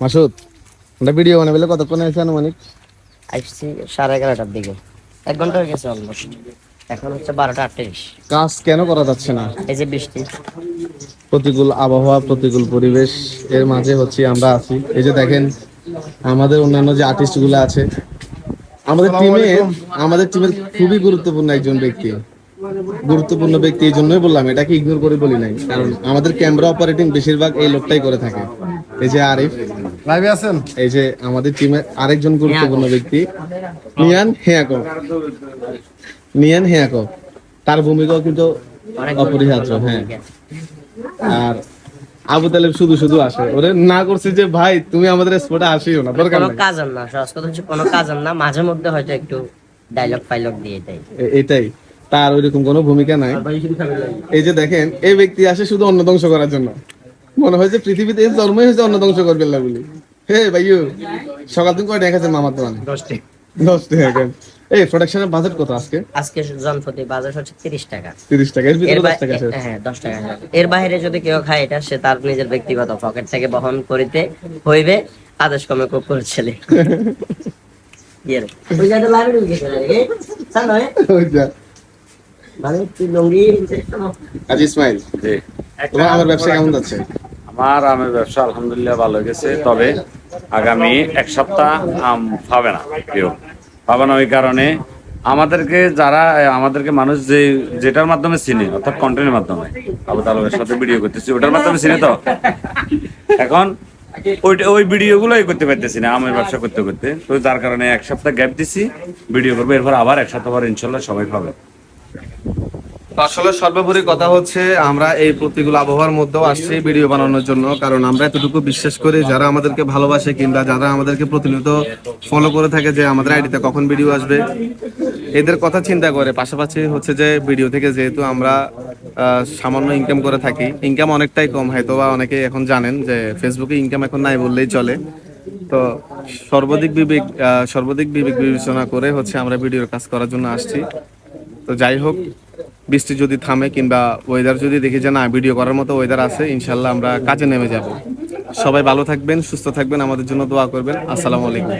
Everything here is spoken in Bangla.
মাসুদ, আমরা ভিডিও বানাবলে কতক্ষণ আছে আনুমানিক? আসছি 11:30টার দিকে, 1 ঘন্টা হয়ে গেছে অলমোস্ট। এখন হচ্ছে 12:38। কাজ কেন করা যাচ্ছে না? এই যে বৃষ্টি। প্রতিকূল আবহাওয়া, প্রতিকূল পরিবেশ, এর মাঝে হচ্ছে আমরা আছি। এই যে দেখেন আমাদের অন্যান্য যে আর্টিস্ট গুলো আছে, আমাদের টিমের খুবই গুরুত্বপূর্ণ একজন ব্যক্তি। গুরুত্বপূর্ণ ব্যক্তি এই জন্যই বললাম, এটাকে ইগনোর করে বলি নাই, কারণ আমাদের ক্যামেরা অপারেটিং বেশিরভাগ এই লোকটাই করে থাকে। এই যে আরিফ লাইভে আছেন, এই যে আমাদের টিমের আরেকজন গুরুত্বপূর্ণ ব্যক্তি নিয়ান হেয়াকো, তার ভূমিকাও কিন্তু অপরিহার্য। হ্যাঁ, আর আবু তালেব শুধু শুধু আসে, ওরে না করছি যে ভাই তুমি আমাদের স্পটে আসিও না, দরকার কোনো নাই। কাজ না, সহজ কথা হচ্ছে কোনো কাজ না, মাঝে মধ্যে হয়তো একটু ডায়লগ ফাইলগ দিয়ে দেয়, এটাই। তার ওইরকম কোনো ভূমিকা নাই। এই যে দেখেন এই ব্যক্তি আসে শুধু অন্ন ধ্বংস করার জন্য। মনে হয় যে পৃথিবীতে এই জন্মই হয়েছে অন্ন ধ্বংস করবে বলি। হে ভাইও, সকাল তুমি কয় টাকা মামার দোকানে? 10 টাকা। এই প্রোডাকশনের বাজেট কত আজকে? আজকে জনপ্রতি বাজার হচ্ছে 30 টাকা। 30 টাকা, এর ভিতরে 10 টাকা শেষ। হ্যাঁ 10 টাকা। এর বাইরে যদি কেউ খায়, এটা সে তার নিজের ব্যক্তিগত পকেট থেকে বহন করিতে হইবে। আদেশ কমে কোপ করেছিলে ওই জায়গাটা লাগে রে চল নয় ওই যা মানে তুই লঙ্গি আজি ইসমাইল, জি। তোমার আমার ব্যবসা কেমন যাচ্ছে? আমার আমের ব্যবসা আলহামদুলিল্লাহ ভালো গেছে, তবে আগামী 1 সপ্তাহ আম পাবে না, কেউ পাবে না। ওই কারণে আমাদেরকে মানুষ যেটার মাধ্যমে চিনে, অর্থাৎ কন্টেন্টের মাধ্যমে আবু তালেবের সাথে ভিডিও করতেছি, ওটার মাধ্যমে চিনে। তো এখন ওই ভিডিওগুলোই করতে পারতেছি না আমের ব্যবসা করতে করতে, তো যার কারণে 1 সপ্তাহ গ্যাপ দিছি, ভিডিও করবো, এরপর আবার 1 সপ্তাহ পর ইনশাল্লাহ সবাই পাবে। আসলে সর্বোপরি কথা হচ্ছে, আমরা এই প্রতিকূল আবহাওয়ার মধ্যেও আসছি ভিডিও বানানোর জন্য, কারণ আমরা এতটুকু বিশ্বাস করি যারা আমাদেরকে ভালোবাসে কিংবা যারা আমাদেরকে প্রতিনিয়ত ফলো করে থাকে যে আমাদের আইডিতে কখন ভিডিও আসবে, এদের কথা চিন্তা করে। পাশাপাশি হচ্ছে যে ভিডিও থেকে যেহেতু আমরা সামান্য ইনকাম করে থাকি, ইনকাম অনেকটাই কম, হয়তো বা অনেকে এখন জানেন যে ফেসবুকে ইনকাম এখন নাই বললেই চলে। তো সর্বাধিক বিবেক বিবেচনা করে হচ্ছে আমরা ভিডিওর কাজ করার জন্য আসছি। তো যাই হোক, বৃষ্টি যদি থামে কিংবা ওয়েদার যদি দেখি যে না ভিডিও করার মতো ওয়েদার আছে, ইনশাল্লাহ আমরা কাজে নেমে যাব। সবাই ভালো থাকবেন, সুস্থ থাকবেন, আমাদের জন্য দোয়া করবেন। আসসালামু আলাইকুম।